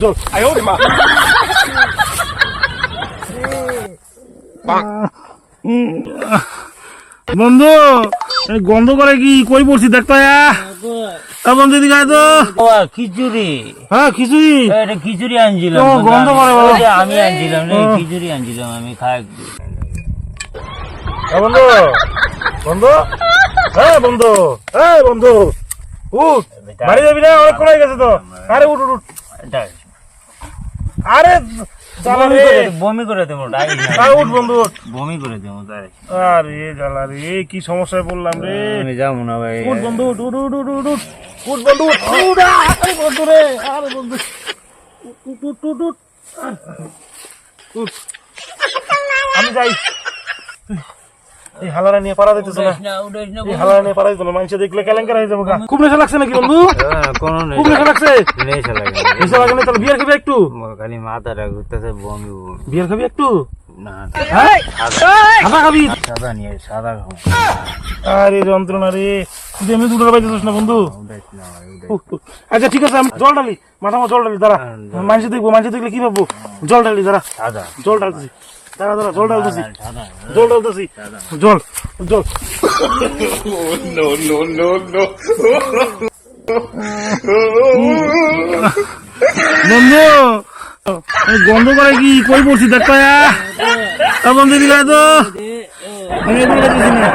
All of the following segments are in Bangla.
哎呦我的妈！ বন্ধু গন্ধ করে কি কই পড়ছি দেখতো বন্ধু দিকে তো খিচুড়ি। হ্যাঁ খিচুড়ি এটা খিচুড়ি আনছিলাম, গন্ধ করে বাবা। আমি আনছিলাম রে, খিচুড়ি আনছিলাম আমি খাই। বন্ধু বন্ধু হ্যাঁ বন্ধু হ্যাঁ বন্ধু উঠ বাড়ি যাবি না, অনেক করে গেছে তো। আরে উঠ উঠ উঠ। আরে জ্বালা রে, বমি করে দেবো। উঠ বন্ধু উঠ। বমি করে দেবো। আরে জ্বালা রে, কি সমস্যায় পড়লাম রে। আমি যাবো না ভাই। উঠ বন্ধু উঠ উঠ উঠ উঠ উঠ উঠ উঠ বন্ধু উঠ উঠ। আরে বন্ধু রে, আরে বন্ধু উঠ উঠ উঠ উঠ উঠ। আমি যাই। এই হালারা নিয়ে পাড়া দিতেছ না, এই হালারা নিয়ে পাড়া দিত না, মানুষ দেখলে কেলেঙ্কার হয়ে যাবো। খুব নেশা লাগছে নাকি বন্ধু? খুব নেশা লাগছে। নেশা লাগে না, তাহলে বিয়ার খাবি একটু? খালি মাথাটা ঘুরতেছে, বমি বমি। বিয়ার খাবি একটু? না সাদা খাবি? সাদা নিয়ে সাদা খাবো। আরে যন্ত্রণা রে, তুই এমনি দুটো পাইতেছিস না বন্ধু। আচ্ছা ঠিক আছে, আমি জল ঢালি, মাথা জল ঢালি, দাঁড়া। মানুষ দেখবো, মানুষ দেখলে কি ভাববো? জল ঢালি, দাঁড়া। সাদা জল ঢালতেছি, দাঁড়া দাঁড়া, জল ঢালতেছি, জল ঢালতেছি, জল জল। বন্ধু গন্ধ করে কি কই পড়ছি দেখতো বন্ধু দিলে তো। আমি এগুলো পাইতেছি না।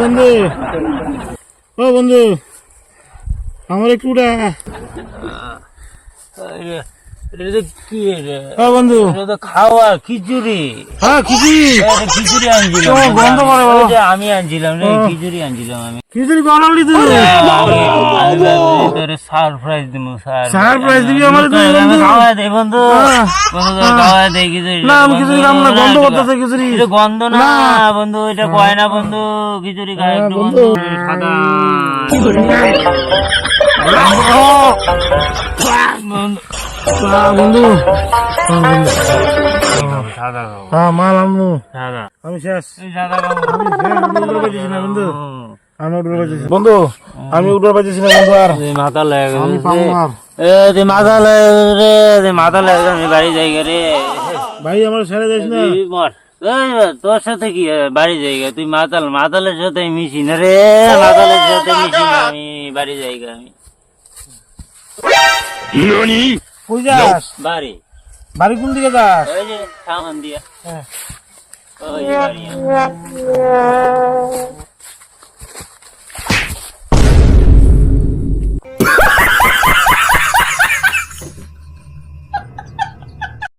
বন্ধু ও বন্ধু আমার একটু কি বন্ধু খাওয়া খিচুড়ি। হ্যাঁ খিচুড়ি, খিচুড়ি আনছিলাম, গন্ধ করে বাবা। আমি আনছিলাম রে, খিচুড়ি আনছিলাম আমি। খিচুড়ি বানালি তুই? সারপ্রাইজ দিব। সারপ্রাইজ দিবি আমার? খাওয়া দে বন্ধু, খাওয়া দে খিচুড়ি। না আমি খিচুড়ি খাবো না, গন্ধ করতেছে খিচুড়ি। এটা গন্ধ না বন্ধু, এটা কয় না বন্ধু। খিচুড়ি খায় একটু বন্ধু। সাদা বন্ধু সাদা খাবো। হ্যাঁ মাল আমু, সাদা আমি শেষ। সাদা খাবো। বন্ধু আমি উঠবার পাইতেছি বন্ধু, আমি উঠবার পাইতেছি না বন্ধু। আর মাথা লেগে আমি পাবো না আর। মাথা লেগে রে, মাথা লেগে আমি বাড়ি যাই রে। ভাই আমার ছেড়ে দিস না। তোর সাথে কি বাড়ি জায়গা? তুই মাতালের সাথে মিশি না রে, মাতালের সাথে মিশি না, আমি বাড়ি জায়গা। আমি কই যাস? বাড়ি বাড়ি কোন দিকে যাস? ওই যে সামান দিয়া। হ্যাঁ। ওই যে বাড়ি।